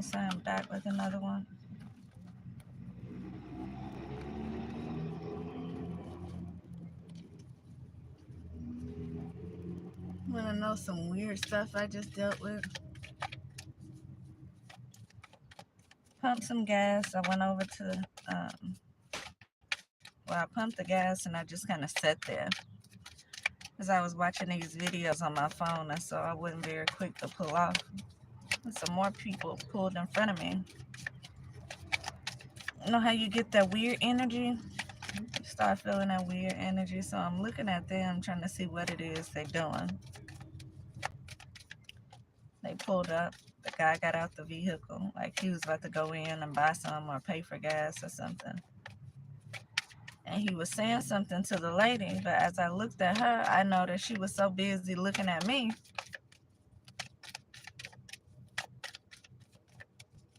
So I'm back with another one. Wanna know some weird stuff I just dealt with? Pumped some gas. I went over to, I pumped the gas and I just kind of sat there as I was watching these videos on my phone, and so I wasn't very quick to pull off. And some more people pulled in front of me. You know how you get that weird energy? You start feeling that weird energy. So I'm looking at them, trying to see what it is they're doing. They pulled up. The guy got out the vehicle, like he was about to go in and buy some or pay for gas or something. And he was saying something to the lady, but as I looked at her, I noticed she was so busy looking at me,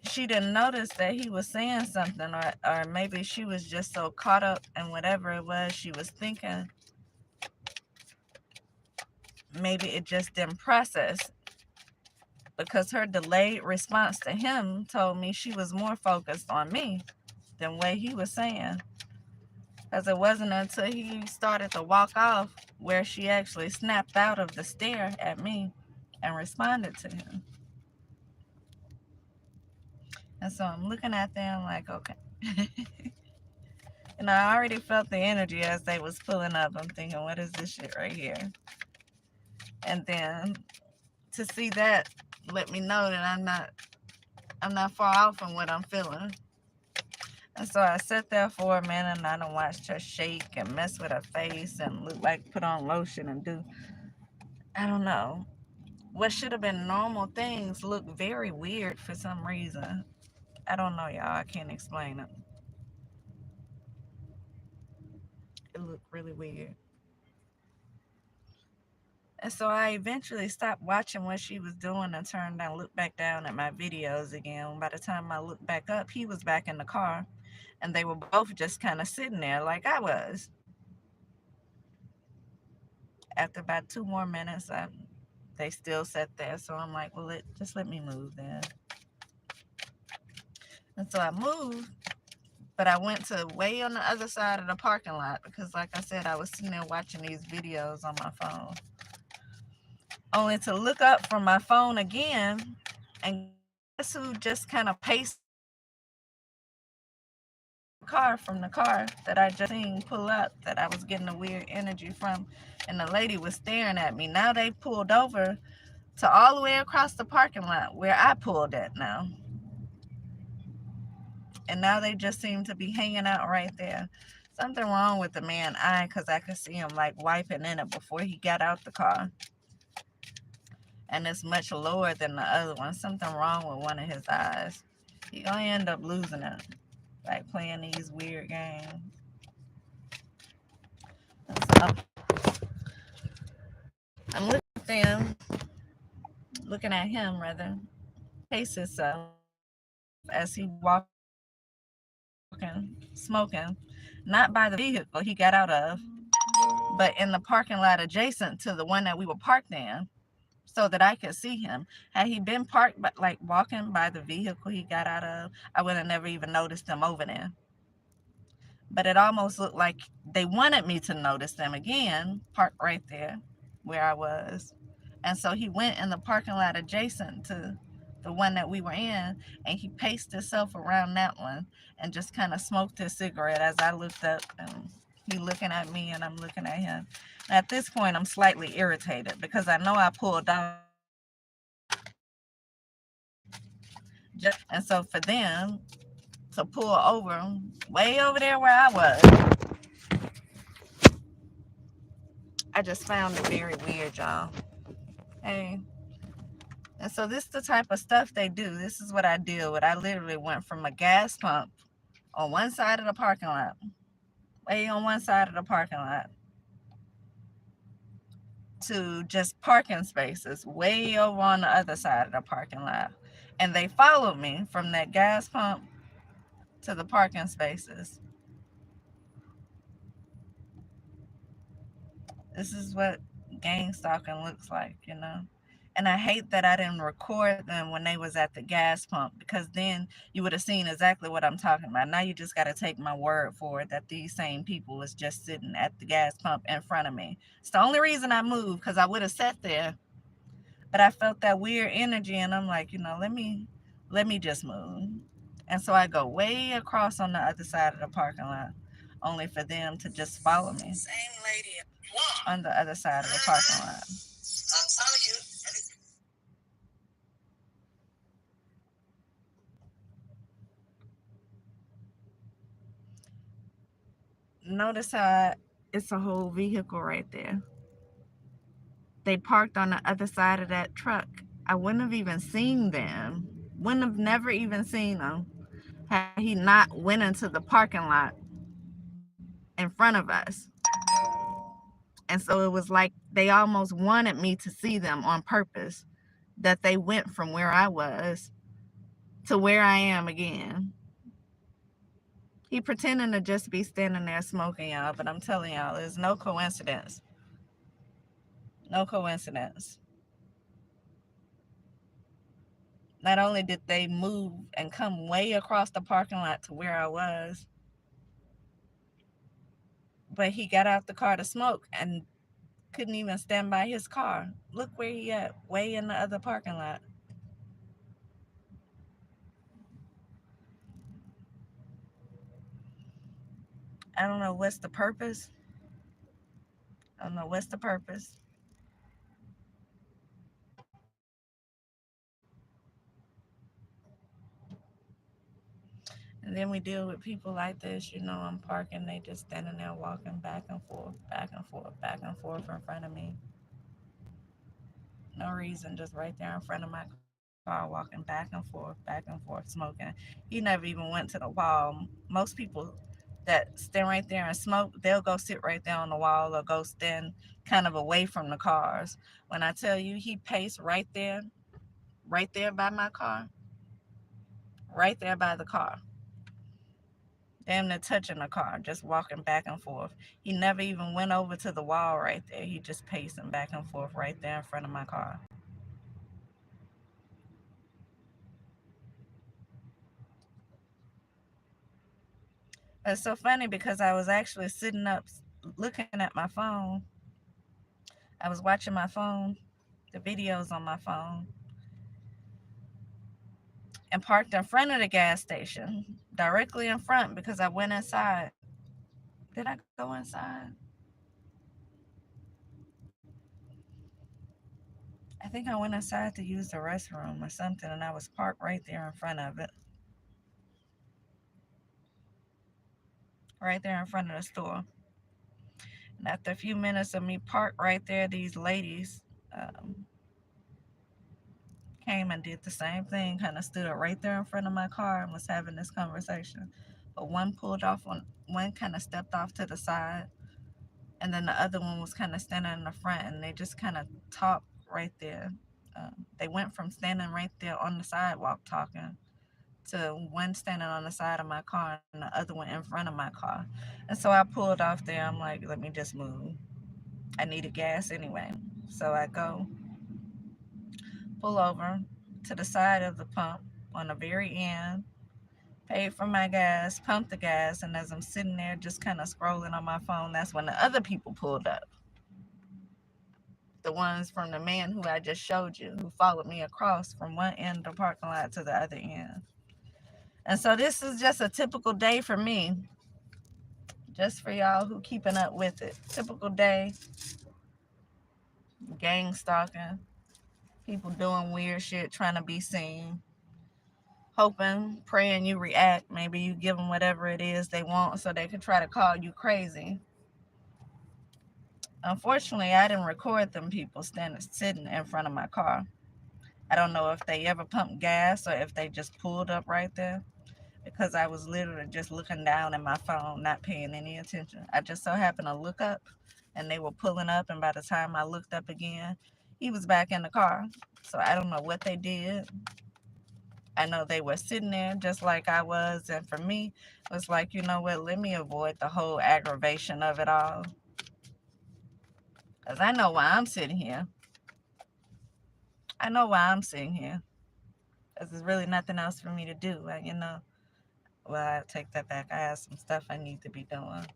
she didn't notice that he was saying something, or maybe she was just so caught up in whatever it was she was thinking. Maybe it just didn't process, because her delayed response to him told me she was more focused on me than what he was saying. Because it wasn't until he started to walk off where she actually snapped out of the stare at me and responded to him. And so I'm looking at them like, okay. And I already felt the energy as they was pulling up. I'm thinking, what is this shit right here? And then to see that let me know that I'm not far off from what I'm feeling. And so I sat there for a minute and I done watched her shake and mess with her face and look like put on lotion and do, I don't know. What should have been normal things look very weird for some reason. I don't know, y'all. I can't explain it. It looked really weird. And so I eventually stopped watching what she was doing and turned and looked back down at my videos again. By the time I looked back up, he was back in the car and they were both just kind of sitting there like I was. After about 2 more minutes, they still sat there. So I'm like, well, just let me move then. And so I moved, but I went to way on the other side of the parking lot because, like I said, I was sitting there watching these videos on my phone. Only to look up from my phone again and guess who just kind of paced the car from the car that I just seen pull up, that I was getting a weird energy from. And the lady was staring at me. Now they pulled over to all the way across the parking lot where I pulled at now. And now they just seem to be hanging out right there. Something wrong with the man eye, because I could see him like wiping in it before he got out the car. And it's much lower than the other one. Something wrong with one of his eyes. He gonna end up losing it, like playing these weird games. So I'm looking at them, looking at him rather, pace himself as he walking, smoking, not by the vehicle he got out of, but in the parking lot adjacent to the one that we were parked in, so that I could see him. Had he been parked, but like walking by the vehicle he got out of, I would have never even noticed him over there. But it almost looked like they wanted me to notice them again, parked right there where I was. And so he went in the parking lot adjacent to the one that we were in, and he paced himself around that one and just kind of smoked his cigarette as I looked up, and he looking at me and I'm looking at him. At this point, I'm slightly irritated because I know I pulled off. And so for them to pull over way over there where I was, I just found it very weird, y'all. Hey. And so this is the type of stuff they do. This is what I deal with. I literally went from a gas pump on one side of the parking lot, way on one side of the parking lot, to just parking spaces way over on the other side of the parking lot. And they followed me from that gas pump to the parking spaces. This is what gang stalking looks like, you know. And I hate that I didn't record them when they was at the gas pump, because then you would have seen exactly what I'm talking about. Now you just got to take my word for it that these same people was just sitting at the gas pump in front of me. It's the only reason I moved, because I would have sat there, but I felt that weird energy, and I'm like, let me just move. And so I go way across on the other side of the parking lot, only for them to just follow me. Same lady on the other side of the parking lot. I'm telling you. Notice how it's a whole vehicle right there. They parked on the other side of that truck. I wouldn't have even seen them. Wouldn't have never even seen them had he not went into the parking lot in front of us. And so it was like they almost wanted me to see them on purpose, that they went from where I was to where I am again. He pretending to just be standing there smoking, y'all, but I'm telling y'all, there's no coincidence. No coincidence. Not only did they move and come way across the parking lot to where I was, but he got out the car to smoke and couldn't even stand by his car. Look where he at, way in the other parking lot. I don't know what's the purpose. I don't know what's the purpose. And then we deal with people like this, I'm parking, they just standing there walking back and forth, back and forth, back and forth in front of me. No reason, just right there in front of my car, walking back and forth, smoking. He never even went to the wall. Most people that stand right there and smoke, they'll go sit right there on the wall or go stand kind of away from the cars. When I tell you, he paced right there by my car, right there by the car. Damn near touching the car, just walking back and forth. He never even went over to the wall right there. He just pacing back and forth right there in front of my car. It's so funny because I was actually sitting up looking at my phone. I was watching my phone, the videos on my phone, and parked in front of the gas station, directly in front, because I went inside. Did I go inside? I think I went inside to use the restroom or something, and I was parked right there in front of it, right there in front of the store. And after a few minutes of me parked right there, these ladies um, came and did the same thing, kind of stood up right there in front of my car and was having this conversation. But one pulled off on, one kind of stepped off to the side, and then the other one was kind of standing in the front, and they just kind of talked right there. They went from standing right there on the sidewalk talking to one standing on the side of my car and the other one in front of my car. And so I pulled off there. I'm like, let me just move. I needed gas anyway. So I go pull over to the side of the pump on the very end, paid for my gas, pumped the gas, and as I'm sitting there just kind of scrolling on my phone, that's when the other people pulled up. The ones from the man who I just showed you, who followed me across from one end of the parking lot to the other end. And so this is just a typical day for me, just for y'all who keeping up with it. Typical day, gang stalking, people doing weird shit, trying to be seen, hoping, praying you react. Maybe you give them whatever it is they want so they can try to call you crazy. Unfortunately, I didn't record them people standing sitting in front of my car. I don't know if they ever pumped gas or if they just pulled up right there, because I was literally just looking down at my phone, not paying any attention. I just so happened to look up and they were pulling up, and by the time I looked up again, he was back in the car. So I don't know what they did. I know they were sitting there just like I was, and for me, it was like, you know what, let me avoid the whole aggravation of it all. Because I know why I'm sitting here. I know why I'm sitting here. Because there's really nothing else for me to do. Well, I take that back. I have some stuff I need to be doing.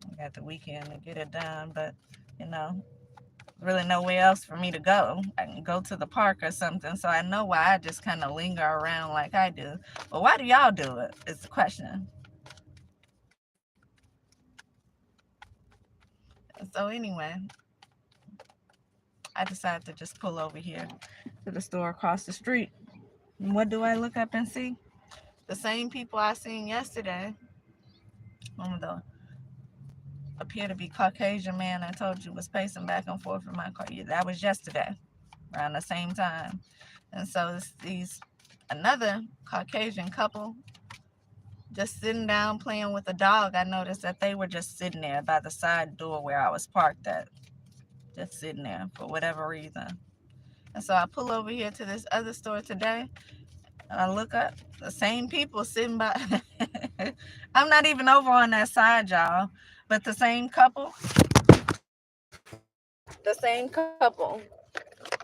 I got the weekend to get it done, but you know, really nowhere else for me to go. I can go to the park or something. So I know why I just kind of linger around like I do. But why do y'all do it? Is the question. So anyway, I decided to just pull over here to the store across the street. And what do I look up and see? The same people I seen yesterday. One of the appear to be Caucasian man I told you was pacing back and forth in my car. Yeah, that was yesterday around the same time. And so it's these another Caucasian couple just sitting down playing with a dog. I noticed that they were just sitting there by the side door where I was parked at, just sitting there for whatever reason. And so I pull over here to this other store today, and I look up, the same people sitting by. I'm not even over on that side, y'all, but the same couple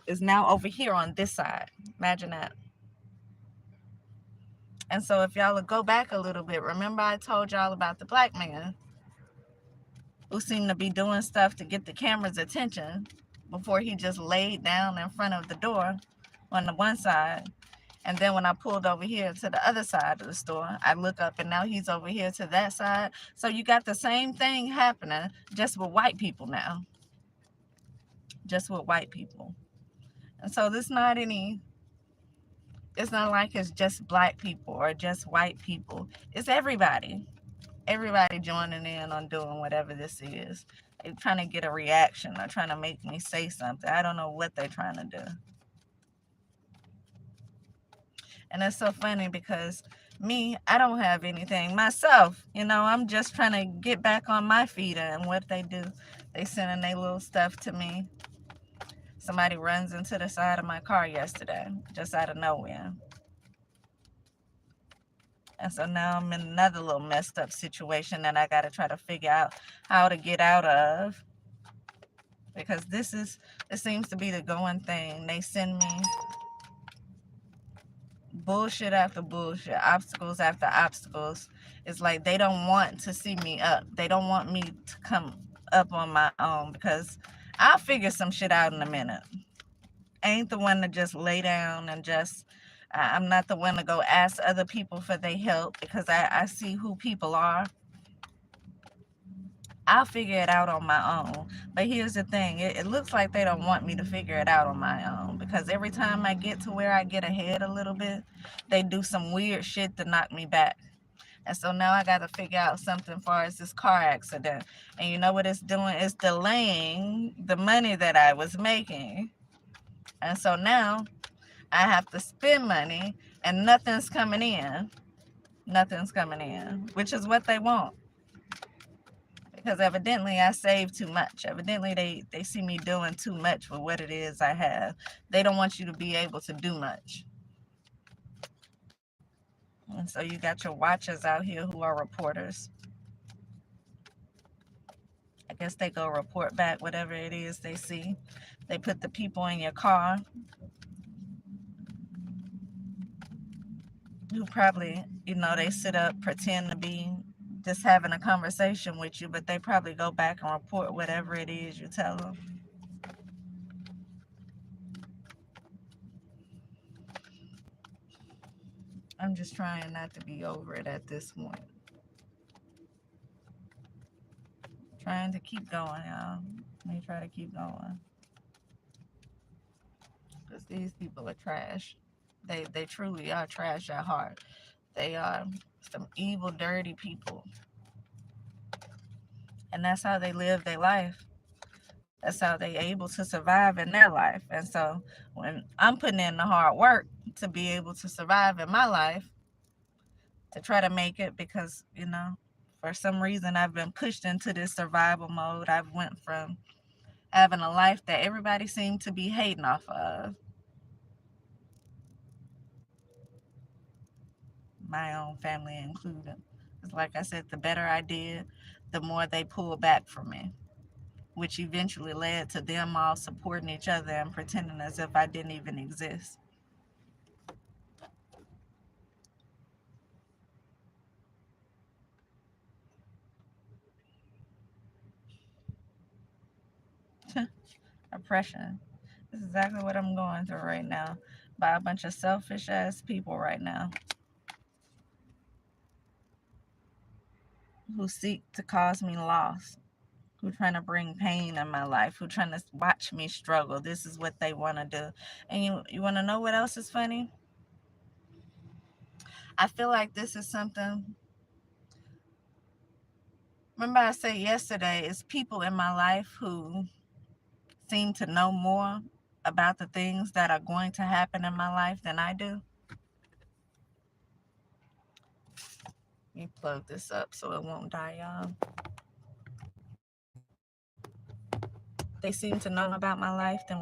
is now over here on this side. Imagine that. And so if y'all would go back a little bit, remember I told y'all about the black man who seemed to be doing stuff to get the camera's attention before he just laid down in front of the door on the one side. And then when I pulled over here to the other side of the store, I look up and now he's over here to that side. So you got the same thing happening just with white people now. Just with white people. And so it's not like it's just black people or just white people. It's everybody. Everybody joining in on doing whatever this is. They're trying to get a reaction or trying to make me say something. I don't know what they're trying to do. And it's so funny because me, I don't have anything myself. I'm just trying to get back on my feet. And what they do, they sending their little stuff to me. Somebody runs into the side of my car yesterday, just out of nowhere. And so now I'm in another little messed up situation that I got to try to figure out how to get out of. Because it seems to be the going thing. They send me bullshit after bullshit, obstacles after obstacles. It's like they don't want to see me up. They don't want me to come up on my own because I'll figure some shit out in a minute. I ain't the one to just lay down and I'm not the one to go ask other people for their help because I see who people are. I'll figure it out on my own. But here's the thing. It looks like they don't want me to figure it out on my own because every time I get to where I get ahead a little bit, they do some weird shit to knock me back. And so now I got to figure out something as far as this car accident. And you know what it's doing? It's delaying the money that I was making. And so now I have to spend money and nothing's coming in. Nothing's coming in, which is what they want. Because evidently I save too much. Evidently they see me doing too much with what it is I have. They don't want you to be able to do much. And so you got your watchers out here who are reporters. I guess they go report back whatever it is they see. They put the people in your car who probably, they sit up, pretend to be just having a conversation with you, but they probably go back and report whatever it is you tell them. I'm just trying not to be over it at this point. Trying to keep going, y'all. Let me try to keep going. Because these people are trash. They truly are trash at heart. They are some evil, dirty people. And that's how they live their life. That's how they able to survive in their life. And so when I'm putting in the hard work to be able to survive in my life, to try to make it because, for some reason I've been pushed into this survival mode. I've went from having a life that everybody seemed to be hating off of, my own family included. Because like I said, the better I did, the more they pull back from me. which eventually led to them all supporting each other and pretending as if I didn't even exist. Oppression. This is exactly what I'm going through right now by a bunch of selfish ass people right now who seek to cause me loss, who trying to bring pain in my life, who trying to watch me struggle. This is what they want to do. And you want to know what else is funny? I feel like this is something. Remember I said yesterday, it's people in my life who seem to know more about the things that are going to happen in my life than I do. Let me plug this up so it won't die, y'all. They seem to know about my life than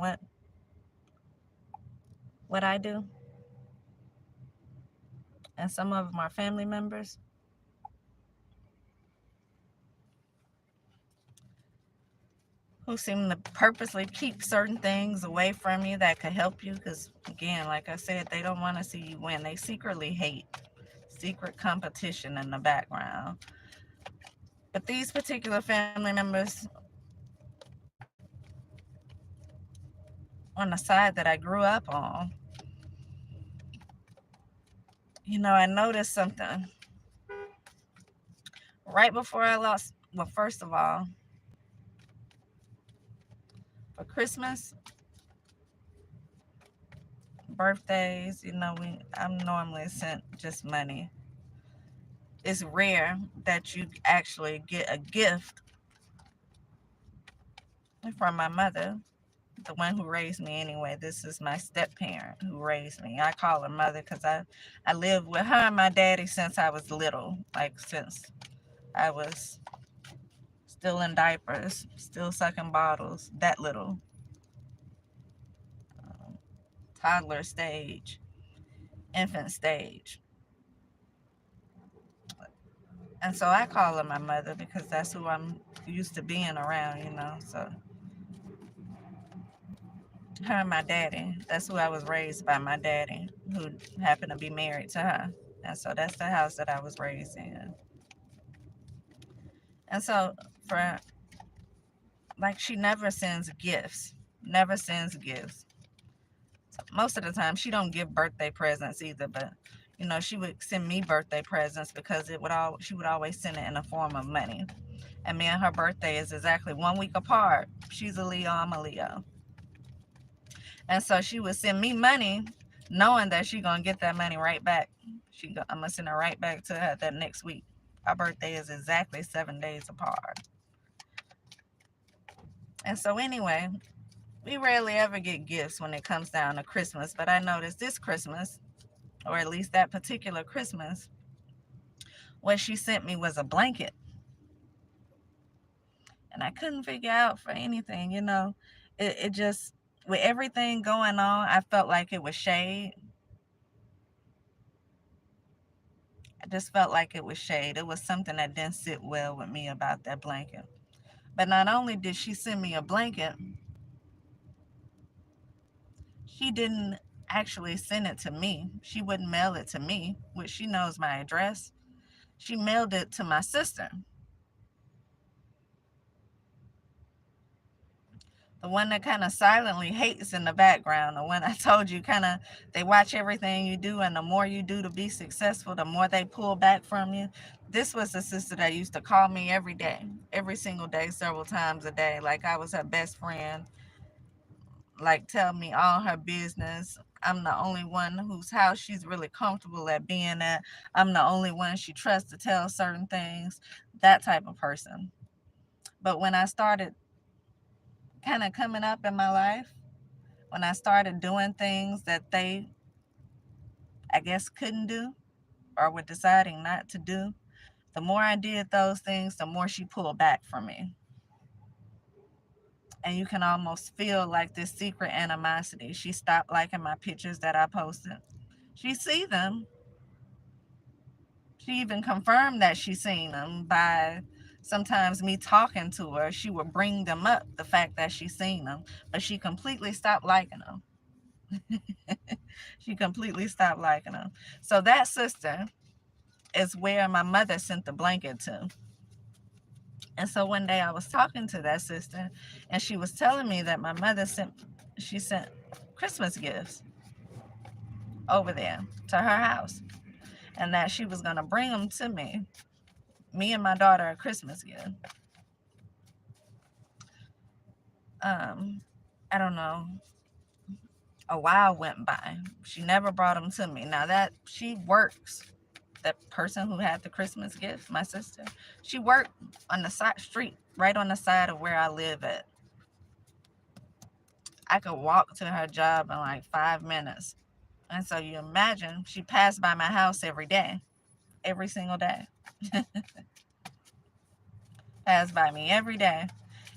what I do. And some of them are family members who seem to purposely keep certain things away from you that could help you. Because, again, like I said, they don't want to see you win. They secretly hate, secret competition in the background. But these particular family members on the side that I grew up on, I noticed something right before I lost. Well, first of all, for Christmas, birthdays, I'm normally sent just money. It's rare that you actually get a gift from my mother, the one who raised me anyway. This is my step parent who raised me. I call her mother because I lived with her and my daddy since I was little, like since I was still in diapers, still sucking bottles, that little, um, toddler stage, infant stage. And so I call her my mother because that's who I'm used to being around. So her and my daddy, that's who I was raised by, my daddy, who happened to be married to her. And so that's the house that I was raised in. And so for like she never sends gifts. Never sends gifts. So most of the time she don't give birthday presents either, but she would send me birthday presents because she would always send it in the form of money. And me and her birthday is exactly 1 week apart. She's a Leo, I'm a Leo. And so she would send me money knowing that she gonna get that money right back. I'm gonna send it right back to her that next week. Our birthday is exactly 7 days apart. And so anyway, we rarely ever get gifts when it comes down to Christmas. But I noticed this Christmas, or at least that particular Christmas, what she sent me was a blanket. And I couldn't figure out for anything, it just, with everything going on, I felt like it was shade. I just felt like it was shade. It was something that didn't sit well with me about that blanket. But not only did she send me a blanket, she didn't actually send it to me. She wouldn't mail it to me, which she knows my address. She mailed it to my sister, the one that kind of silently hates in the background. The one I told you they watch everything you do, and the more you do to be successful, the more they pull back from you. This was the sister that used to call me every day, every single day, several times a day, like I was her best friend, like tell me all her business. I'm the only one whose house she's really comfortable at being at. I'm the only one she trusts to tell certain things, that type of person. But when I started kind of coming up in my life, when I started doing things that they, I guess, couldn't do or were deciding not to do, the more I did those things, the more she pulled back from me. And you can almost feel like this secret animosity. She stopped liking my pictures that I posted. She see them. She even confirmed that she seen them by Sometimes me talking to her, she would bring them up, the fact that she seen them, but she completely stopped liking them. She completely stopped liking them. So that sister is where my mother sent the blanket to. And so one day I was talking to that sister, and she was telling me that my mother sent Christmas gifts over there to her house, and that she was gonna bring them to me and my daughter, a Christmas gift. I don't know. A while went by. She never brought them to me. Now that she works, that person who had the Christmas gift, my sister, she worked on the side street, right on the side of where I live at. I could walk to her job in like 5 minutes. And so you imagine she passed by my house every day, every single day. Passed by me every day.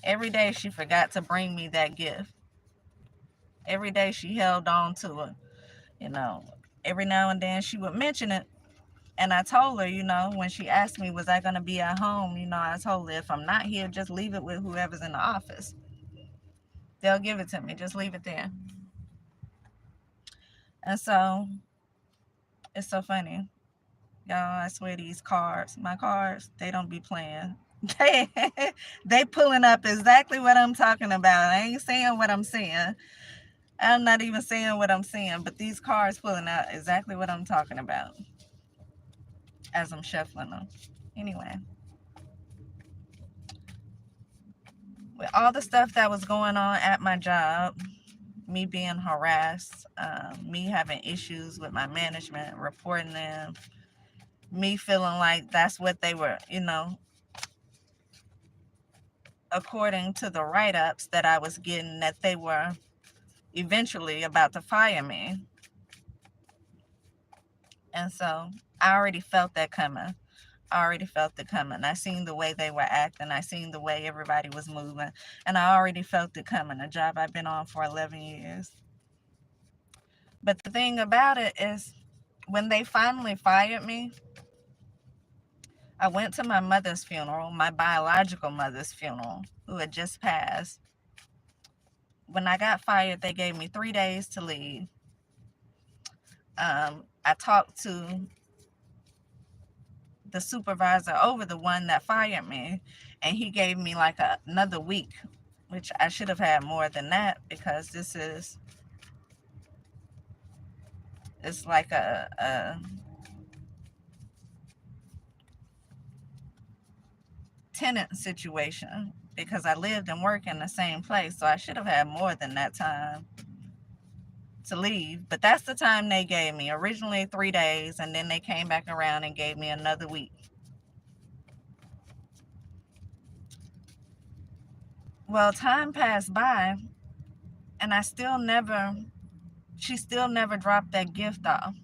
Every day she forgot to bring me that gift. Every day she held on to it. You know, every now and then she would mention it. And I told her, when she asked me, was I going to be at home? I told her, if I'm not here, just leave it with whoever's in the office. They'll give it to me. Just leave it there. And so it's so funny. Y'all, I swear my cars, they don't be playing. They pulling up exactly what I'm talking about. I ain't saying what I'm saying. I'm not even saying what I'm saying, but these cars pulling out exactly what I'm talking about as I'm shuffling them. Anyway, with all the stuff that was going on at my job, me being harassed, me having issues with my management, reporting them, me feeling like that's what they were, according to the write-ups that I was getting, that they were eventually about to fire me. And so I already felt that coming. I seen the way they were acting. I seen the way everybody was moving. And I already felt it coming. A job I've been on for 11 years. But the thing about it is, when they finally fired me, I went to my mother's funeral, my biological mother's funeral, who had just passed. When I got fired, they gave me 3 days to leave. I talked to the supervisor over the one that fired me, and he gave me like another week, which I should have had more than that, because it's like a tenant situation, because I lived and worked in the same place, so I should have had more than that time to leave. But that's the time they gave me. Originally 3 days, and then they came back around and gave me another week. Well, time passed by, and she still never dropped that gift off.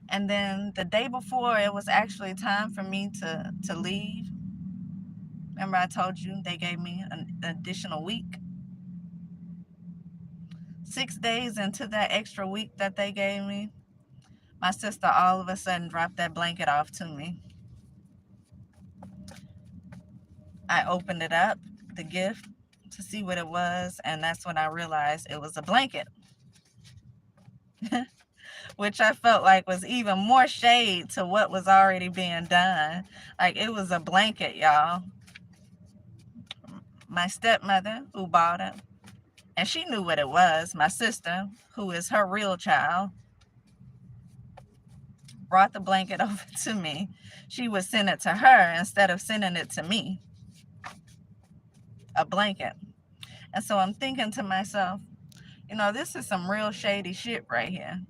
And then the day before it was actually time for me to leave, remember I told you they gave me an additional week? 6 days into that extra week that they gave me, my sister all of a sudden dropped that blanket off to me. I opened it up, the gift, to see what it was, and that's when I realized it was a blanket. Which I felt like was even more shade to what was already being done. Like, it was a blanket, y'all. My stepmother, who bought it, and she knew what it was. My sister, who is her real child, brought the blanket over to me. She would send it to her instead of sending it to me. A blanket. And so I'm thinking to myself, this is some real shady shit right here.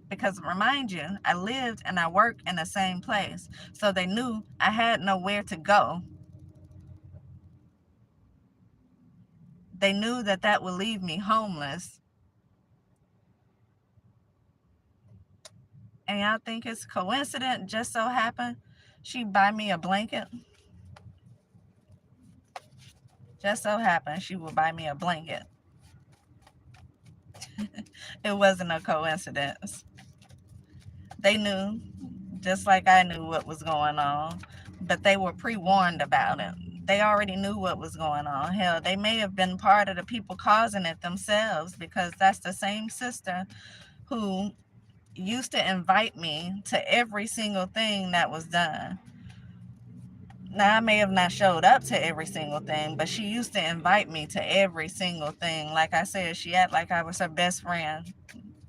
Because remind you, I lived and I worked in the same place. So they knew I had nowhere to go. They knew that would leave me homeless. And y'all think it's coincidence? Just so happened she buy me a blanket. Just so happened she would buy me a blanket. It wasn't a coincidence. They knew, just like I knew what was going on. but they were pre-warned about it. They already knew what was going on. Hell, they may have been part of the people causing it themselves, because that's the same sister who used to invite me to every single thing that was done. Now, I may have not showed up to every single thing, but she used to invite me to every single thing. Like I said, she acted like I was her best friend.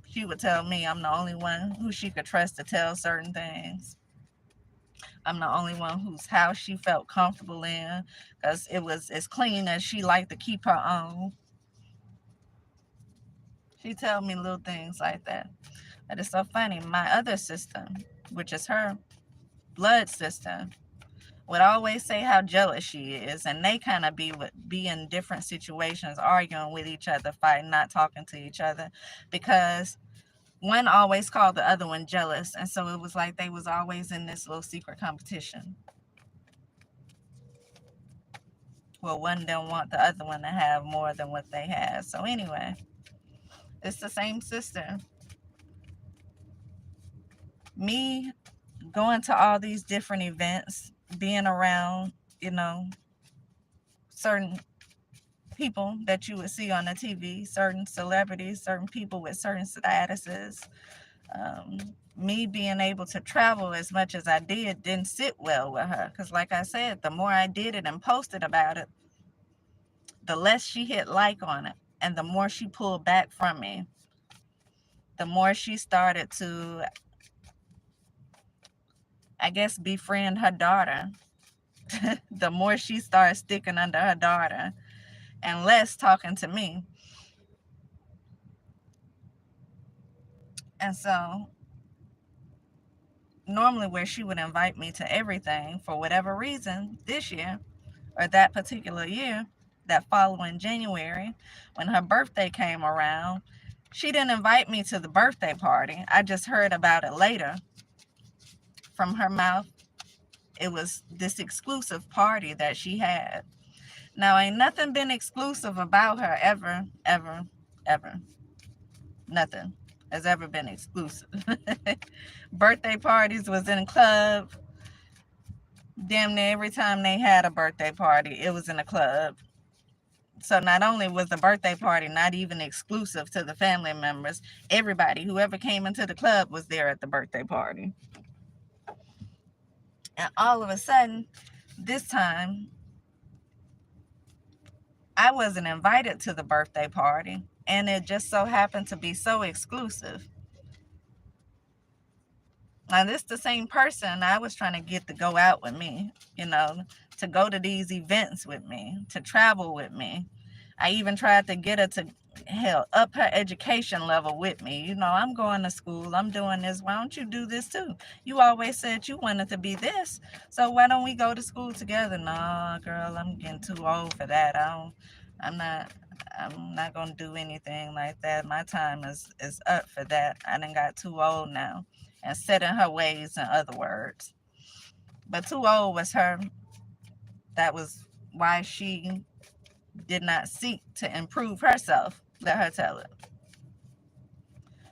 She would tell me I'm the only one who she could trust to tell certain things. I'm the only one whose house she felt comfortable in, because it was as clean as she liked to keep her own. She tell me little things like that. But it's so funny. My other sister, which is her blood sister, would always say how jealous she is, and they kind of be in different situations, arguing with each other, fighting, not talking to each other, because one always called the other one jealous, and so it was like they was always in this little secret competition. Well, one didn't want the other one to have more than what they had. So anyway, it's the same sister. Me going to all these different events, being around, you know, certain people that you would see on the TV, certain celebrities, certain people with certain statuses. Me being able to travel as much as I didn't sit well with her, because like I said, the more I did it and posted about it, the less she hit like on it, and the more she pulled back from me. The more she started to, I guess, befriend her daughter, the more she started sticking under her daughter and less talking to me. And so normally, where she would invite me to everything, for whatever reason, this year or that particular year, that following January, when her birthday came around, she didn't invite me to the birthday party. I just heard about it later from her mouth. It was this exclusive party that she had. Now, ain't nothing been exclusive about her ever, ever, ever. Nothing has ever been exclusive. Birthday parties was in a club. Damn near every time they had a birthday party, it was in a club. So not only was the birthday party not even exclusive to the family members, everybody, whoever came into the club, was there at the birthday party. And all of a sudden, this time, I wasn't invited to the birthday party, and it just so happened to be so exclusive. Now, this the same person I was trying to get to go out with me, to go to these events with me, to travel with me. I even tried to get her to, hell, up her education level with me. I'm going to school. I'm doing this. Why don't you do this too? You always said you wanted to be this. So why don't we go to school together? Nah, girl, I'm getting too old for that. I'm not going to do anything like that. My time is up for that. I done got too old now. And set in her ways, in other words. But too old was her. That was why she did not seek to improve herself. Let her tell it.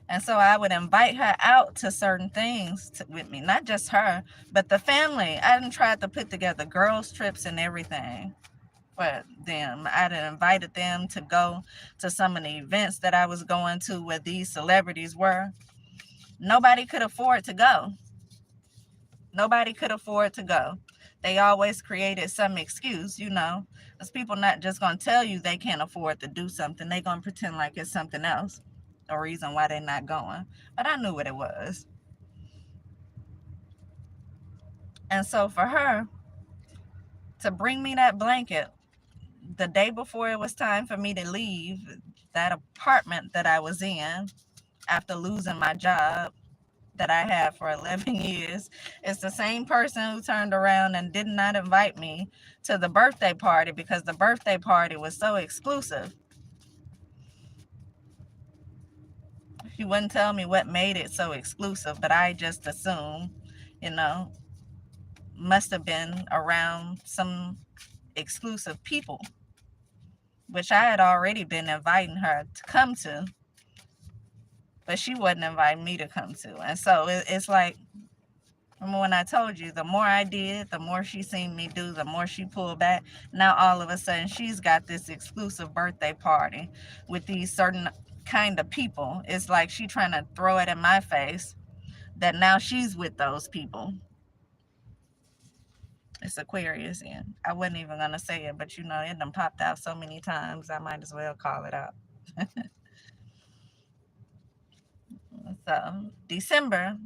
And so I would invite her out to certain things with me. Not just her, but the family. I done tried to put together girls' trips and everything for them. I done invited them to go to some of the events that I was going to where these celebrities were. Nobody could afford to go. Nobody could afford to go. They always created some excuse, because people not just going to tell you they can't afford to do something. They're going to pretend like it's something else, a reason why they're not going. But I knew what it was. And so for her to bring me that blanket the day before it was time for me to leave that apartment that I was in after losing my job that I had for 11 years. It's the same person who turned around and did not invite me to the birthday party because the birthday party was so exclusive. She wouldn't tell me what made it so exclusive, but I just assumed, must have been around some exclusive people, which I had already been inviting her to come to, but she wasn't inviting me to come to. And so it's like Remember when I told you, the more I did, the more she seen me do, the more she pulled back. Now all of a sudden she's got this exclusive birthday party with these certain kind of people. It's like she trying to throw it in my face that now she's with those people. It's Aquarius, and I wasn't even gonna say it, but it done popped out so many times I might as well call it out. So December,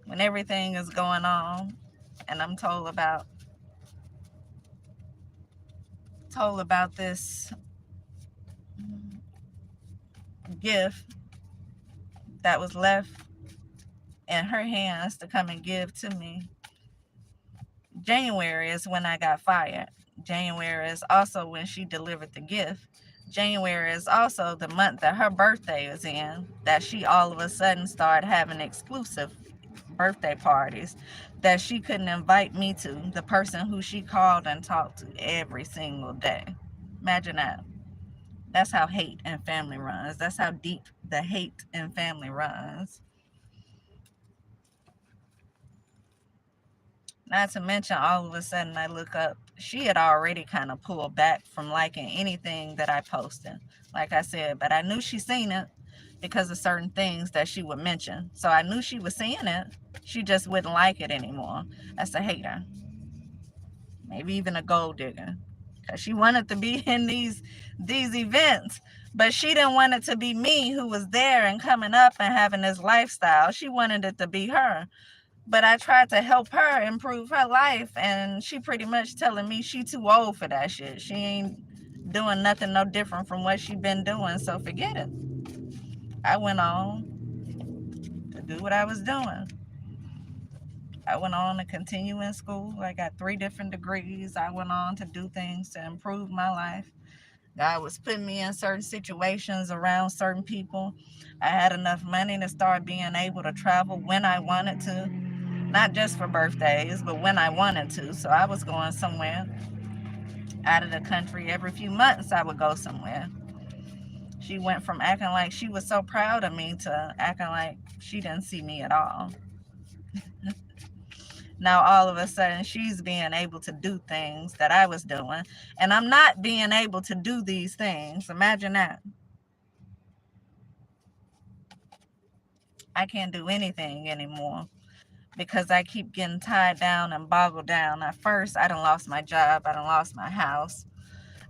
when everything is going on, and I'm told about this gift that was left in her hands to come and give to me. January is when I got fired. January is also when she delivered the gift. January is also the month that her birthday is in, that she all of a sudden started having exclusive birthday parties that she couldn't invite me to, the person who she called and talked to every single day. Imagine that. That's how hate and family runs. That's how deep the hate and family runs. Not to mention, all of a sudden, I look up, she had already kind of pulled back from liking anything that I posted, like I said, but I knew she seen it because of certain things that she would mention. So I knew she was seeing it. She just wouldn't like it anymore. That's a hater. Maybe even a gold digger. Because she wanted to be in these events, but she didn't want it to be me who was there and coming up and having this lifestyle. She wanted it to be her. But I tried to help her improve her life, and she pretty much telling me she too old for that shit. She ain't doing nothing no different from what she been doing, so forget it. I went on to do what I was doing. I went on to continue in school. I got 3 different degrees. I went on to do things to improve my life. God was putting me in certain situations around certain people. I had enough money to start being able to travel when I wanted to, not just for birthdays, but when I wanted to. So I was going somewhere out of the country every few months. I would go somewhere. She went from acting like she was so proud of me to acting like she didn't see me at all. Now all of a sudden she's being able to do things that I was doing, and I'm not being able to do these things. Imagine that. I can't do anything anymore because I keep getting tied down and boggled down. At first, I done lost my job. I done lost my house.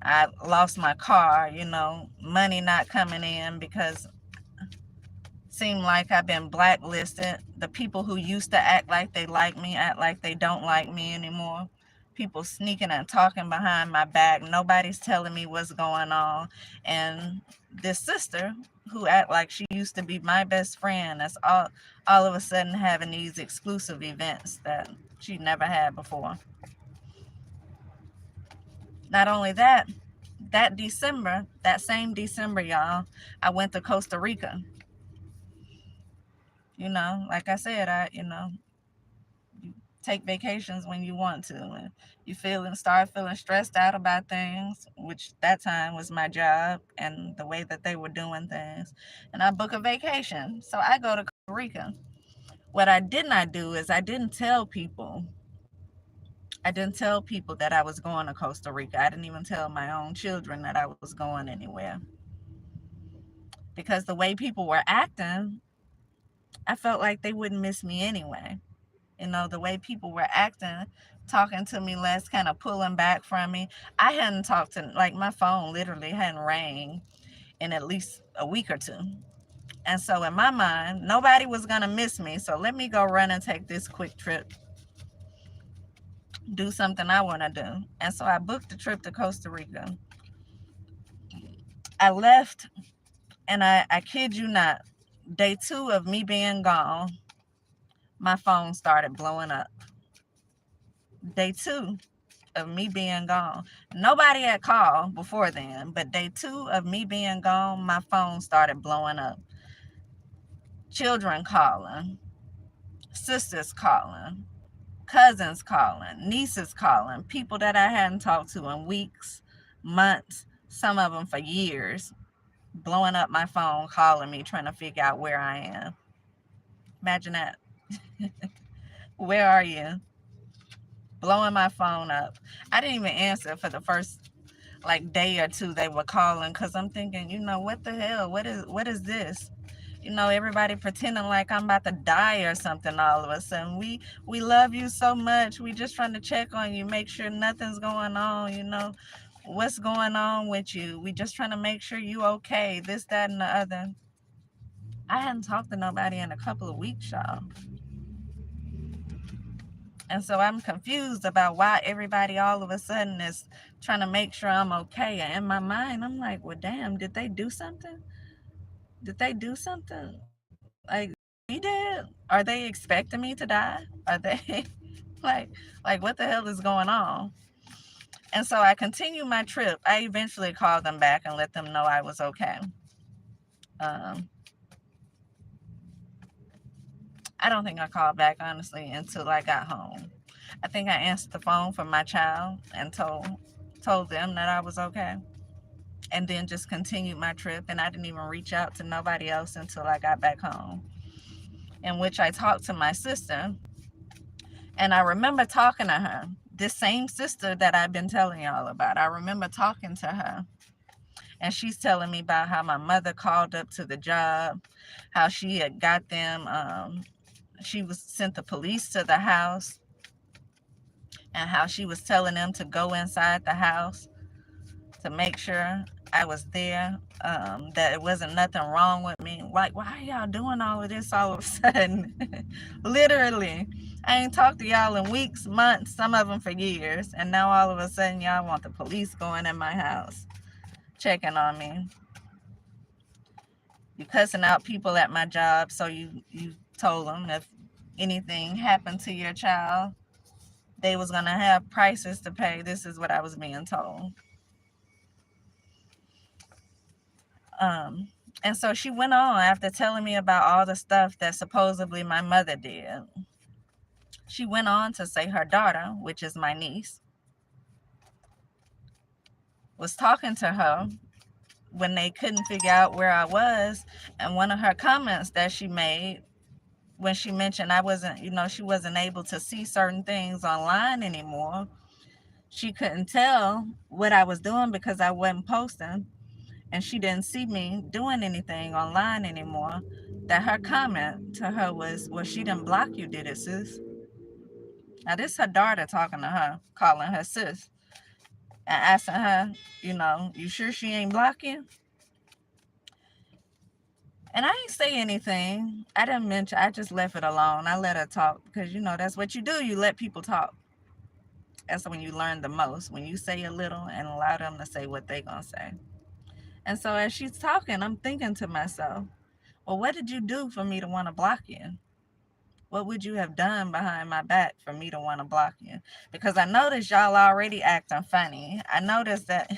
I lost my car, money not coming in because seem like I've been blacklisted. The people who used to act like they like me act like they don't like me anymore. People sneaking and talking behind my back. Nobody's telling me what's going on. And this sister who act like she used to be my best friend, that's all of a sudden having these exclusive events that she never had before. Not only that, that same December, y'all, I went to Costa Rica. Like I said, you take vacations when you want to, and you start feeling stressed out about things, which that time was my job and the way that they were doing things. And I book a vacation. So I go to Costa Rica. What I did not do is I didn't tell people. I didn't tell people that I was going to Costa Rica. I didn't even tell my own children that I was going anywhere. Because the way people were acting, I felt like they wouldn't miss me anyway. The way people were acting, talking to me less, kind of pulling back from me. I hadn't talked to, like, my phone literally hadn't rang in at least a week or two. And so in my mind, nobody was going to miss me. So let me go run and take this quick trip, do something I want to do. And so I booked a trip to Costa Rica. I left, and I kid you not, day 2 of me being gone, my phone started blowing up. Day 2 of me being gone. Nobody had called before then, but day 2 of me being gone, my phone started blowing up. Children calling, sisters calling, cousins calling, nieces calling, people that I hadn't talked to in weeks, months, some of them for years, blowing up my phone, calling me, trying to figure out where I am. Imagine that. Where are you? Blowing my phone up. I didn't even answer for the first like day or two they were calling because I'm thinking, what the hell? What is this? Everybody pretending like I'm about to die or something all of a sudden. We love you so much. We just trying to check on you, make sure nothing's going on. What's going on with you? We just trying to make sure you okay, this, that, and the other. I hadn't talked to nobody in a couple of weeks, y'all. And so I'm confused about why everybody all of a sudden is trying to make sure I'm okay. And in my mind, I'm like, well, damn, did they do something? Did they do something? Like, we did? Are they expecting me to die? Are they like, what the hell is going on? And so I continued my trip. I eventually called them back and let them know I was okay. Um, I don't think I called back, honestly, until I got home. I think I answered the phone for my child and told them that I was okay. And then just continued my trip. And I didn't even reach out to nobody else until I got back home, in which I talked to my sister. And I remember talking to her, this same sister that I've been telling y'all about. I remember talking to her. And she's telling me about how my mother called up to the job, how she had got them, she was sent the police to the house, and how she was telling them to go inside the house to make sure I was there, that it wasn't nothing wrong with me. Like, why are y'all doing all of this all of a sudden? Literally. I ain't talked to y'all in weeks, months, some of them for years. And now all of a sudden y'all want the police going in my house, checking on me. You cussing out people at my job, so you told them if anything happened to your child, they was going to have prices to pay. This is what I was being told. Um, and so she went on after telling me about all the stuff that supposedly my mother did. She went on to say her daughter, which is my niece, was talking to her when they couldn't figure out where I was. And one of her comments that she made when she mentioned I wasn't, she wasn't able to see certain things online anymore. She couldn't tell what I was doing because I wasn't posting, and she didn't see me doing anything online anymore. That her comment to her was, well, she didn't block you, did it, sis? Now, this is her daughter talking to her, calling her sis, and asking her, you sure she ain't block you? And I ain't say anything. I didn't mention, I just left it alone. I let her talk because, that's what you do. You let people talk. That's when you learn the most, when you say a little and allow them to say what they gonna say. And so as she's talking, I'm thinking to myself, well, what did you do for me to want to block you? What would you have done behind my back for me to want to block you? Because I noticed y'all already acting funny. I noticed that,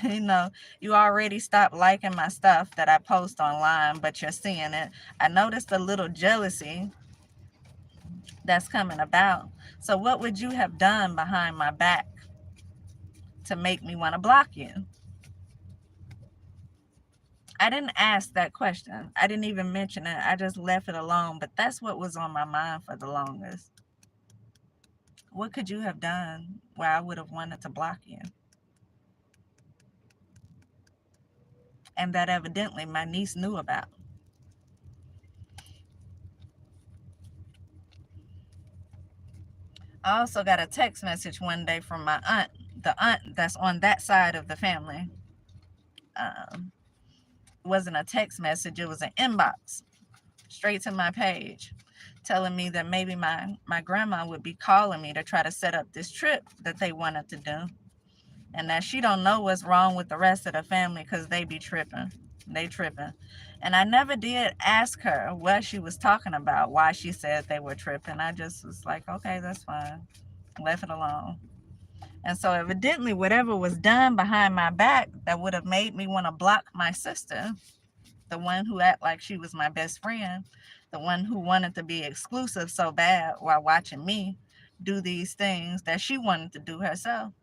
you already stopped liking my stuff that I post online, but you're seeing it. I noticed a little jealousy that's coming about. So what would you have done behind my back to make me want to block you? I didn't ask that question. I didn't even mention it. I just left it alone. But that's what was on my mind for the longest. What could you have done where I would have wanted to block you? And that evidently my niece knew about. I also got a text message one day from my aunt, the aunt that's on that side of the family. It wasn't a text message, it was an inbox straight to my page, telling me that maybe my grandma would be calling me to try to set up this trip that they wanted to do, and that she don't know what's wrong with the rest of the family because they be tripping. They tripping. And I never did ask her what she was talking about, why she said they were tripping. I just was like, okay, that's fine. Left it alone. And so evidently whatever was done behind my back that would have made me want to block my sister, the one who act like she was my best friend, the one who wanted to be exclusive so bad while watching me do these things that she wanted to do herself.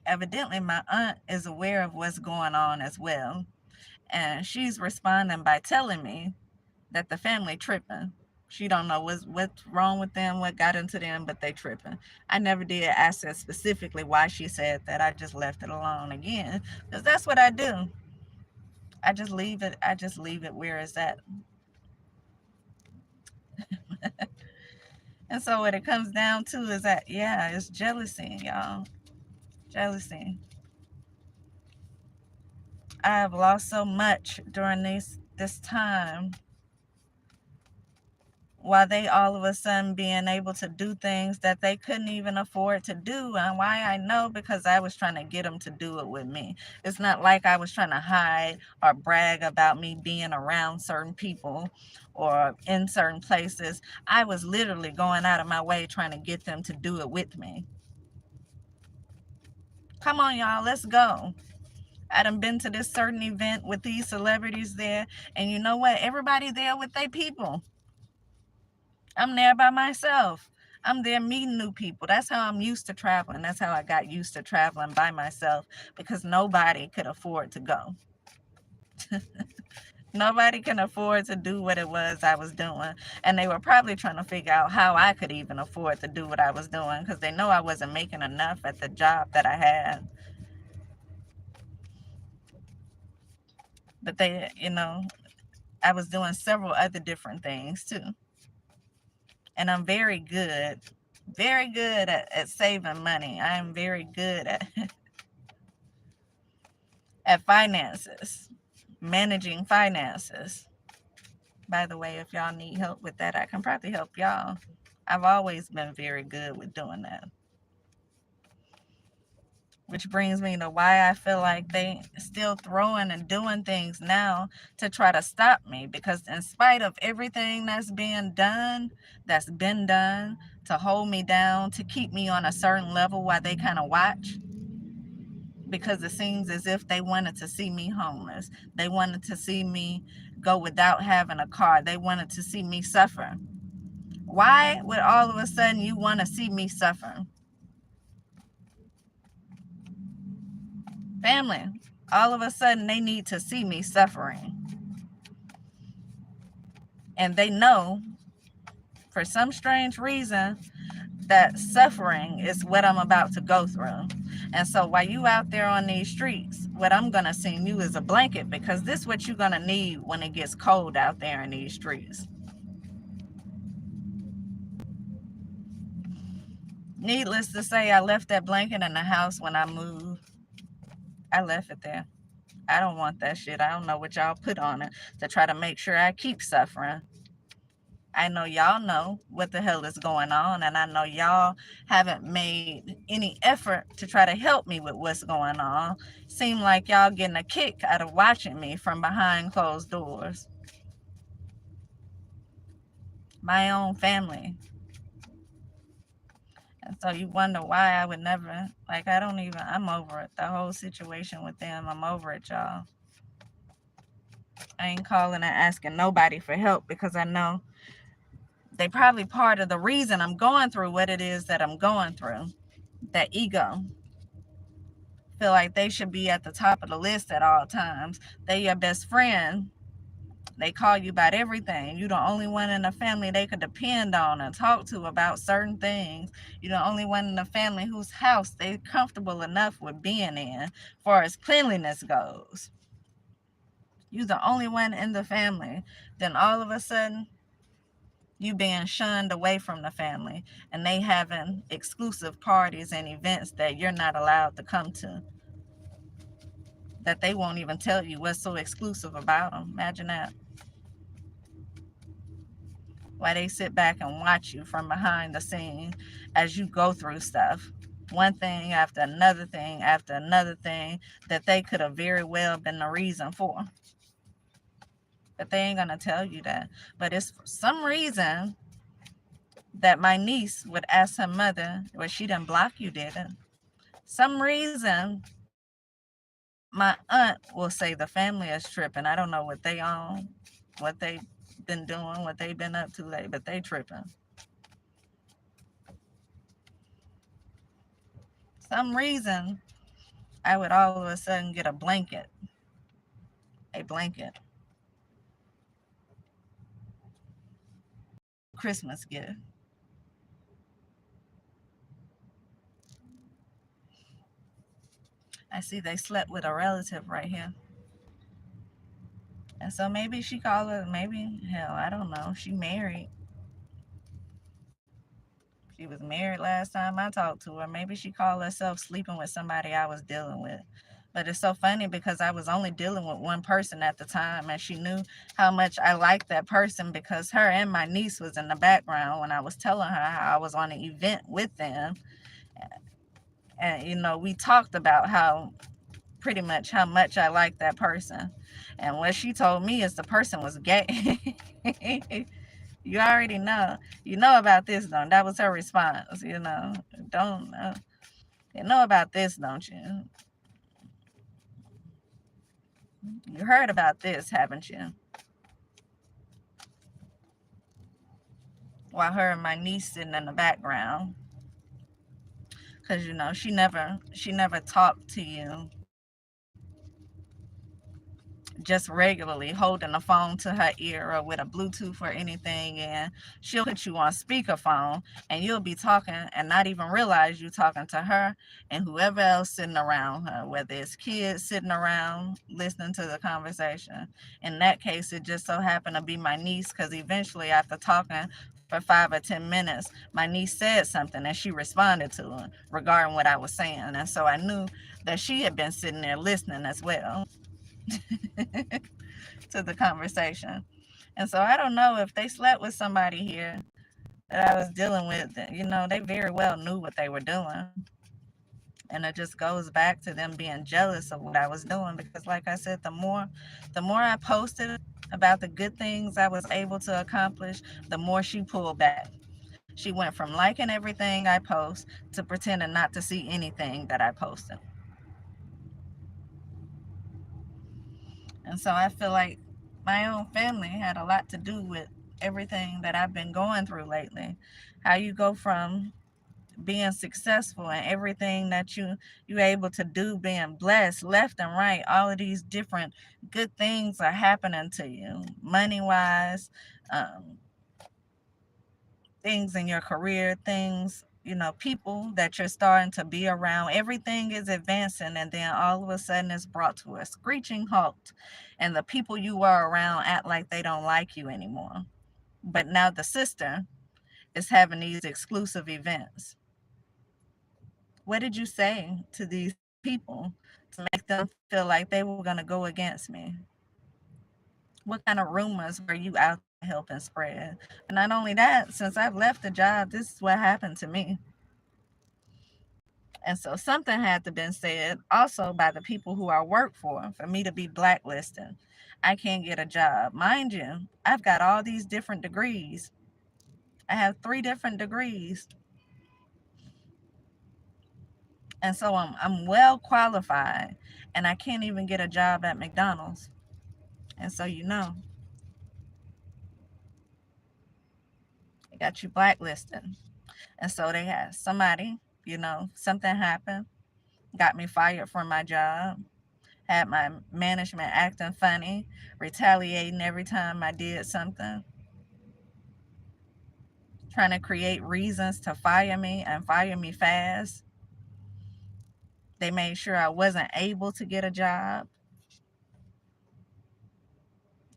Evidently my aunt is aware of what's going on as well. And she's responding by telling me that the family tripping. She don't know what's wrong with them, what got into them, but they tripping. I never did ask her specifically why she said that. I just left it alone again, because that's what I do. I just leave it. I just leave it where it's at. And so what it comes down to is that, yeah, it's jealousy, y'all. Jealousy. I have lost so much during this time, while they all of a sudden being able to do things that they couldn't even afford to do. And why I know, because I was trying to get them to do it with me. It's not like I was trying to hide or brag about me being around certain people or in certain places. I was literally going out of my way trying to get them to do it with me. Come on, y'all, let's go. I done been to this certain event with these celebrities there, and you know what? Everybody there with their people. I'm there by myself. I'm there meeting new people. That's how I'm used to traveling. That's how I got used to traveling by myself, because nobody could afford to go. Nobody can afford to do what it was I was doing. And they were probably trying to figure out how I could even afford to do what I was doing, because they know I wasn't making enough at the job that I had. But they, I was doing several other different things too. And I'm very good at saving money. I am very good at finances, managing finances. By the way, if y'all need help with that, I can probably help y'all. I've always been very good with doing that. Which brings me to why I feel like they still throwing and doing things now to try to stop me. Because in spite of everything that's been done to hold me down, to keep me on a certain level while they kind of watch, because it seems as if they wanted to see me homeless. They wanted to see me go without having a car. They wanted to see me suffer. Why would all of a sudden you want to see me suffer? Family, all of a sudden they need to see me suffering. And they know, for some strange reason, that suffering is what I'm about to go through. And so while you out there on these streets, what I'm going to send you is a blanket, because this is what you're going to need when it gets cold out there in these streets. Needless to say, I left that blanket in the house when I moved. I left it there. I don't want that shit. I don't know what y'all put on it to try to make sure I keep suffering. I know y'all know what the hell is going on, and I know y'all haven't made any effort to try to help me with what's going on. Seem like y'all getting a kick out of watching me from behind closed doors. My own family. And so you wonder why I would never, I'm over it. The whole situation with them, I'm over it, y'all. I ain't calling and asking nobody for help, because I know they probably part of the reason I'm going through what it is that I'm going through. That ego. Feel like they should be at the top of the list at all times. They your best friend. They call you about everything. You're the only one in the family they could depend on and talk to about certain things. You're the only one in the family whose house they're comfortable enough with being in, as far as cleanliness goes. You're the only one in the family. Then all of a sudden, you being shunned away from the family, and they having exclusive parties and events that you're not allowed to come to, that they won't even tell you what's so exclusive about them. Imagine that. Why they sit back and watch you from behind the scene as you go through stuff. One thing after another thing after another thing that they could have very well been the reason for. But they ain't going to tell you that. But it's for some reason that my niece would ask her mother, well, she didn't block you, didn't? Some reason my aunt will say the family is tripping. I don't know what they on, what they been doing, what they been up to lately, but they tripping. Some reason I would all of a sudden get a blanket a blanket, Christmas gift. I see they slept with a relative right here. And so maybe she called her, maybe, hell, I don't know. She married. She was married last time I talked to her. Maybe she called herself sleeping with somebody I was dealing with. But it's so funny because I was only dealing with one person at the time, and she knew how much I liked that person because her and my niece was in the background when I was telling her how I was on an event with them. And, we talked about how pretty much how much I liked that person. And what she told me is the person was gay. You already know. You know about this, don't? That was her response, Don't you know about this, don't you? You heard about this, haven't you? While her and my niece sitting in the background. Because, she never talked to you just regularly holding a phone to her ear or with a Bluetooth or anything, and she'll put you on speakerphone and you'll be talking and not even realize you talking to her and whoever else sitting around her, whether it's kids sitting around listening to the conversation. In that case, it just so happened to be my niece, because eventually after talking for 5 or 10 minutes, my niece said something and she responded to it regarding what I was saying, and so I knew that she had been sitting there listening as well to the conversation. And so I don't know if they slept with somebody here that I was dealing with. They very well knew what they were doing. And it just goes back to them being jealous of what I was doing, because like I said, the more I posted about the good things I was able to accomplish, the more she pulled back. She went from liking everything I post to pretending not to see anything that I posted. And so I feel like my own family had a lot to do with everything that I've been going through lately. How you go from being successful and everything that you're able to do, being blessed left and right, all of these different good things are happening to you, money wise, um, things in your career, things, people that you're starting to be around. Everything is advancing, and then all of a sudden it's brought to a screeching halt. And the people you were around act like they don't like you anymore. But now the sister is having these exclusive events. What did you say to these people to make them feel like they were going to go against me? What kind of rumors were you out there helping spread? And not only that, since I've left the job, this is what happened to me. And so something had to been said also by the people who I work for me to be blacklisted. I can't get a job. Mind you, I've got all these different degrees. I have 3 different degrees. And so I'm well qualified, and I can't even get a job at McDonald's. And so they got you blacklisted. And so they had somebody, something happened, got me fired from my job, had my management acting funny, retaliating every time I did something, trying to create reasons to fire me and fire me fast. They made sure I wasn't able to get a job.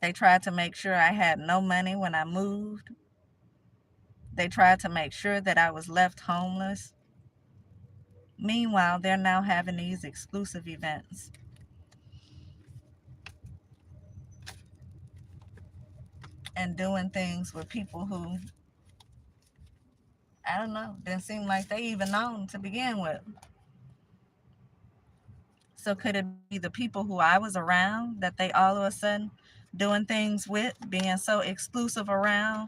They tried to make sure I had no money when I moved. They tried to make sure that I was left homeless. Meanwhile, they're now having these exclusive events and doing things with people who, I don't know, didn't seem like they even known to begin with. So could it be the people who I was around that they all of a sudden doing things with, being so exclusive around?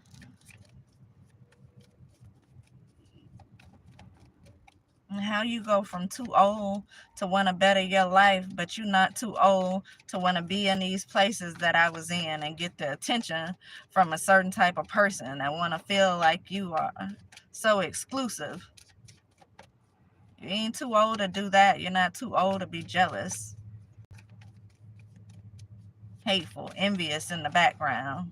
And how you go from too old to want to better your life, but you're not too old to want to be in these places that I was in and get the attention from a certain type of person and want to feel like you are so exclusive. You ain't too old to do that. You're not too old to be jealous. hateful, envious in the background.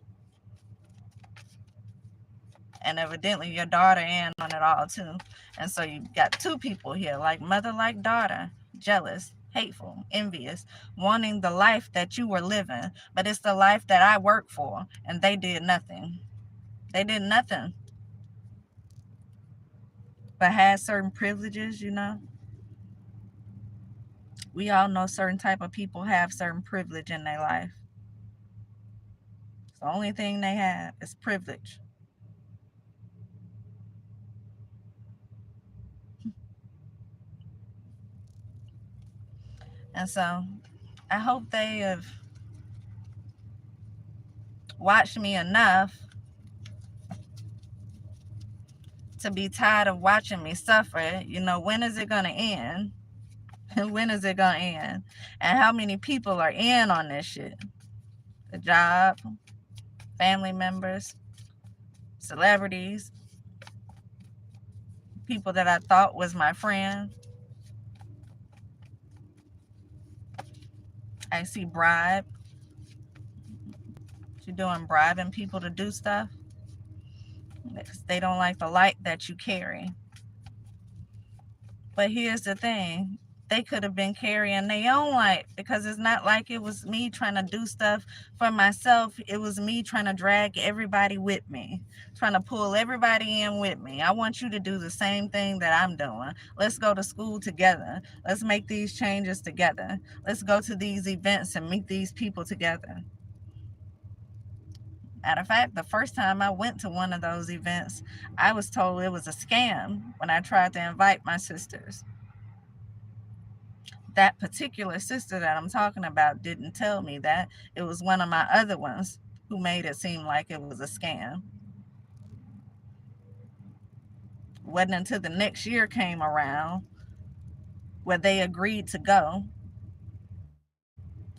And evidently your daughter in on it all too. And so you got two people here, like mother, like daughter, jealous, hateful, envious, wanting the life that you were living, but it's the life that I worked for, and they did nothing. They did nothing but had certain privileges, you know. We all know certain type of people have certain privilege in their life. It's the only thing they have is privilege. And so I hope they have watched me enough to be tired of watching me suffer. You know, when is it going to end? When is it going to end? And how many people are in on this shit? The job, family members, celebrities, people that I thought was my friend. I see bribe. You're doing bribing people to do stuff because they don't like the light that you carry. But here's the thing. They could have been carrying their own light, because it's not like it was me trying to do stuff for myself. It was me trying to drag everybody with me, trying to pull everybody in with me. I want you to do the same thing that I'm doing. Let's go to school together. Let's make these changes together. Let's go to these events and meet these people together. Matter of fact, the first time I went to one of those events, I was told it was a scam when I tried to invite my sisters. That particular sister that I'm talking about didn't tell me that. It was one of my other ones who made it seem like it was a scam. Wasn't until the next year came around where they agreed to go.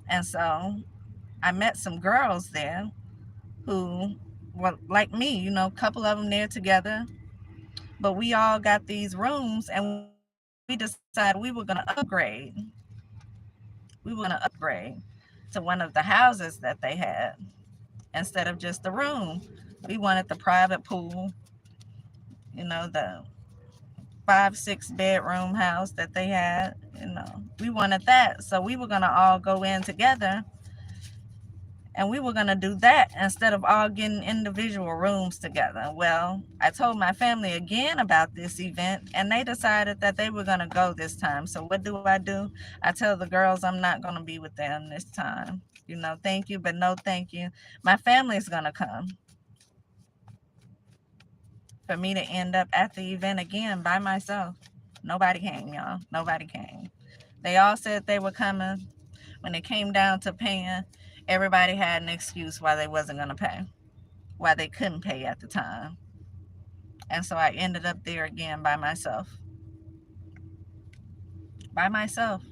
And so I met some girls there who were like me, you know, a couple of them there together. But we all got these rooms, and we decided we were going to upgrade. We were going to upgrade to one of the houses that they had instead of just the room. We wanted the private pool, you know, the 5-6 bedroom house that they had. You know, we wanted that. So we were going to all go in together, and we were going to do that instead of all getting individual rooms together. Well, I told my family again about this event, and they decided that they were going to go this time. So what do? I tell the girls I'm not going to be with them this time. You know, thank you, but no thank you. My family's going to come. For me to end up at the event again by myself. Nobody came, y'all. Nobody came. They all said they were coming. When it came down to paying, everybody had an excuse why they wasn't going to pay, why they couldn't pay at the time. And so I ended up there again by myself. By myself.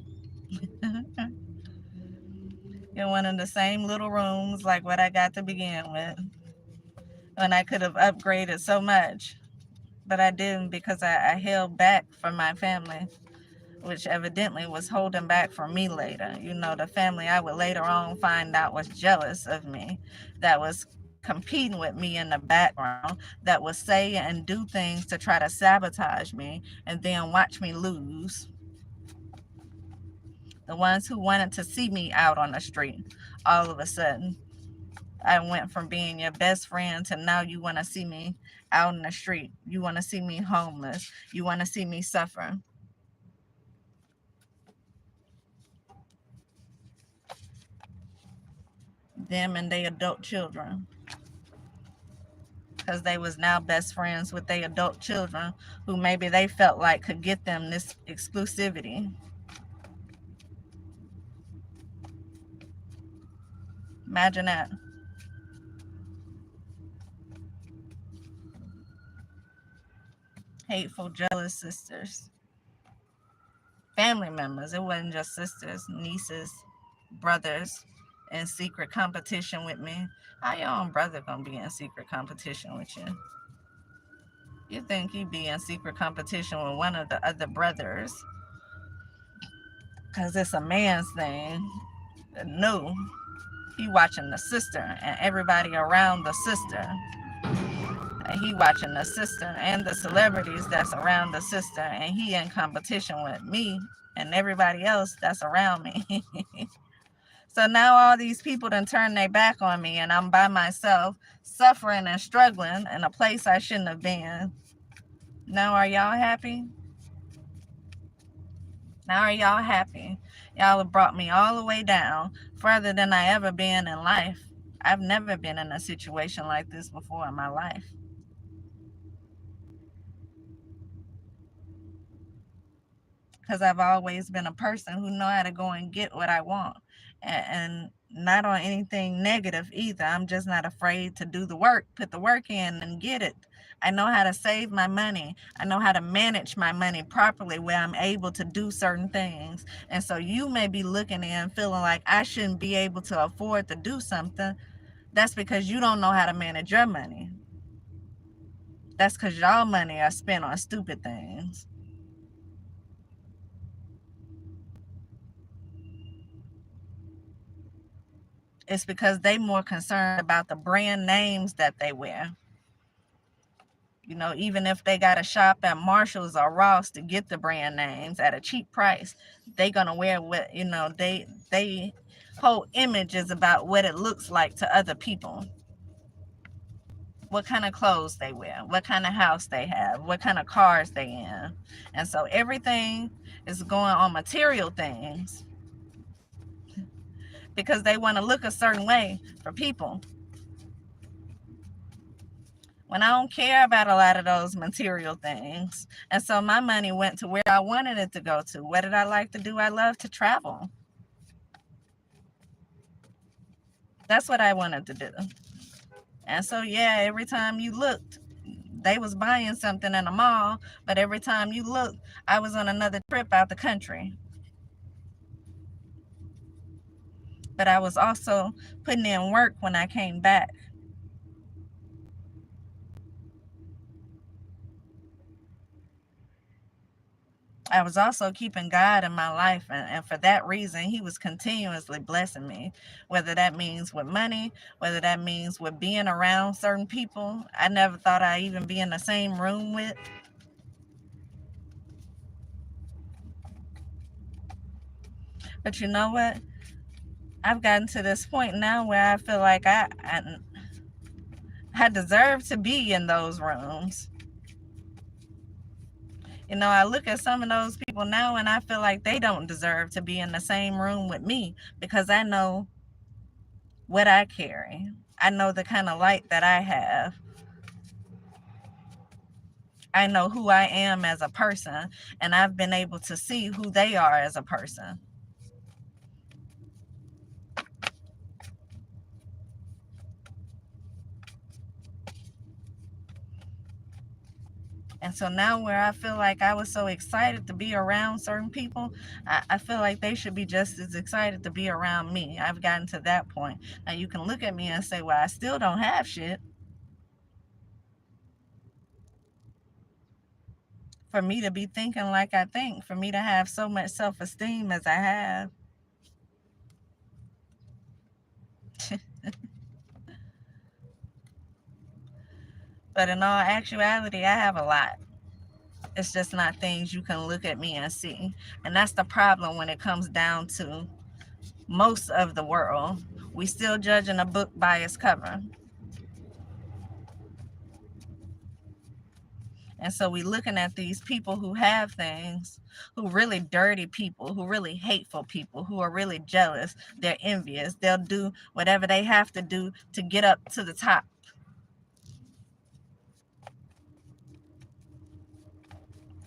In one of the same little rooms like what I got to begin with. When I could have upgraded so much. But I didn't, because I held back from my family, which evidently was holding back from me later. You know, the family I would later on find out was jealous of me, that was competing with me in the background, that would say and do things to try to sabotage me and then watch me lose. The ones who wanted to see me out on the street, all of a sudden, I went from being your best friend to now you want to see me out in the street. You want to see me homeless. You want to see me suffer. Them and their adult children. Because they was now best friends with their adult children who maybe they felt like could get them this exclusivity. Imagine that. Hateful, jealous sisters. Family members. It wasn't just sisters, nieces, brothers in secret competition with me. How your own brother gonna be in secret competition with you? You think he'd be in secret competition with one of the other brothers because it's a man's thing? No. He watching the sister and everybody around the sister. And he watching the sister and the celebrities that's around the sister, and he in competition with me and everybody else that's around me. So now all these people done turn their back on me, and I'm by myself, suffering and struggling in a place I shouldn't have been. Now are y'all happy? Now are y'all happy? Y'all have brought me all the way down, further than I ever been in life. I've never been in a situation like this before in my life. Because I've always been a person who know how to go and get what I want, and not on anything negative either. I'm just not afraid to do the work, put the work in and get it. I know how to save my money. I know how to manage my money properly where I'm able to do certain things. And so you may be looking in feeling like I shouldn't be able to afford to do something. That's because you don't know how to manage your money. That's because y'all money are spent on stupid things. It's because they more concerned about the brand names that they wear. You know, even if they got to shop at Marshall's or Ross to get the brand names at a cheap price, they gonna wear what, you know, they whole image is about what it looks like to other people. What kind of clothes they wear, what kind of house they have, what kind of cars they in. And so everything is going on material things because they want to look a certain way for people. When I don't care about a lot of those material things. And so my money went to where I wanted it to go to. What did I like to do? I love to travel. That's what I wanted to do. And so, yeah, every time you looked, they was buying something in a mall, but every time you looked, I was on another trip out the country. But I was also putting in work when I came back. I was also keeping God in my life, and for that reason, He was continuously blessing me. Whether that means with money, whether that means with being around certain people I never thought I'd even be in the same room with. But you know what? I've gotten to this point now where I feel like I deserve to be in those rooms. You know, I look at some of those people now and I feel like they don't deserve to be in the same room with me because I know what I carry. I know the kind of light that I have. I know who I am as a person, and I've been able to see who they are as a person. And so now where I feel like I was so excited to be around certain people, I feel like they should be just as excited to be around me. I've gotten to that point. Now you can look at me and say, well, I still don't have shit. For me to be thinking like I think, for me to have so much self-esteem as I have. But in all actuality, I have a lot. It's just not things you can look at me and see. And that's the problem when it comes down to most of the world. We still judging a book by its cover. And so we looking at these people who have things, who really dirty people, who really hateful people, who are really jealous. They're envious. They'll do whatever they have to do to get up to the top.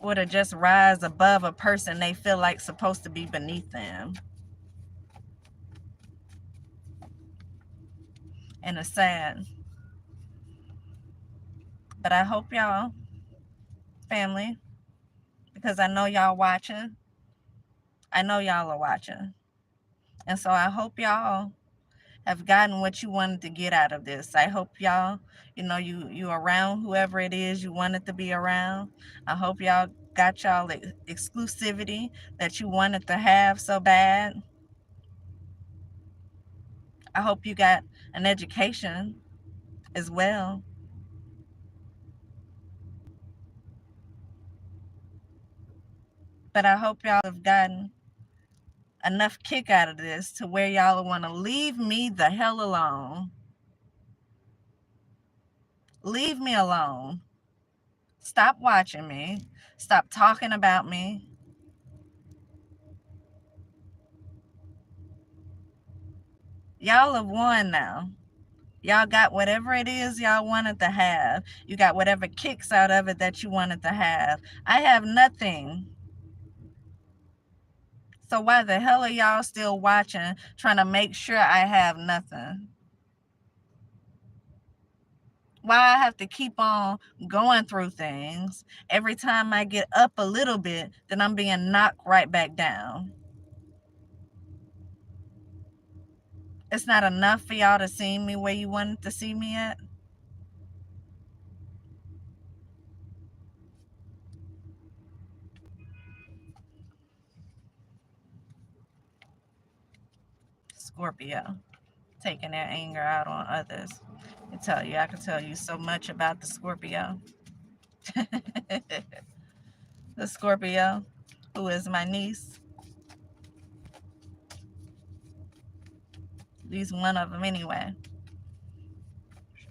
Or to just rise above a person they feel like supposed to be beneath them. And it's sad. But I hope y'all, family, because I know y'all watching. I know y'all are watching. And so I hope y'all have gotten what you wanted to get out of this. I hope y'all, you around whoever it is you wanted to be around. I hope y'all got y'all exclusivity that you wanted to have so bad. I hope you got an education as well. But I hope y'all have gotten enough kick out of this to where y'all want to leave me the hell alone. Leave me alone. Stop watching me. Stop talking about me. Y'all have won now. Y'all got whatever it is y'all wanted to have. You got whatever kicks out of it that you wanted to have. I have nothing. So why the hell are y'all still watching, trying to make sure I have nothing? Why I have to keep on going through things? Every time I get up a little bit, then I'm being knocked right back down. It's not enough for y'all to see me where you wanted to see me at? Scorpio, taking their anger out on others. I can tell you so much about the Scorpio. The Scorpio, who is my niece. At least one of them anyway.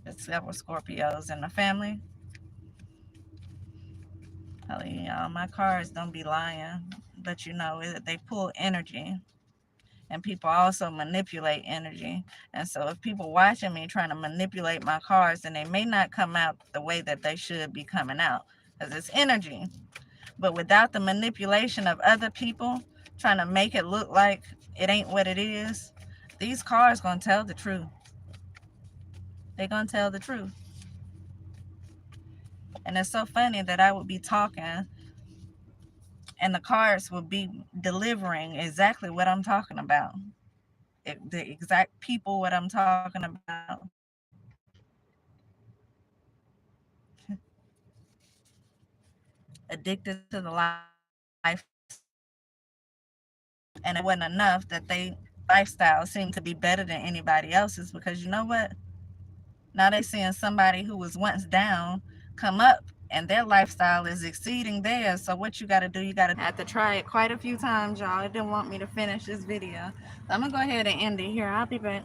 There's several Scorpios in the family. You know, my cards don't be lying, but you know, they pull energy. And people also manipulate energy. And so if people watching me trying to manipulate my cards, then they may not come out the way that they should be coming out, because it's energy. But without the manipulation of other people trying to make it look like it ain't what it is, these cards gonna tell the truth. They gonna tell the truth. And it's so funny that I would be talking and the cards would be delivering exactly what I'm talking about. The exact people what I'm talking about. Addicted to the life, and it wasn't enough that they lifestyle seemed to be better than anybody else's, because you know what? Now they seeing somebody who was once down come up and their lifestyle is exceeding theirs. So what you got to do, you got to have to try it quite a few times, y'all. It didn't want me to finish this video. So I'm going to go ahead and end it here. I'll be back.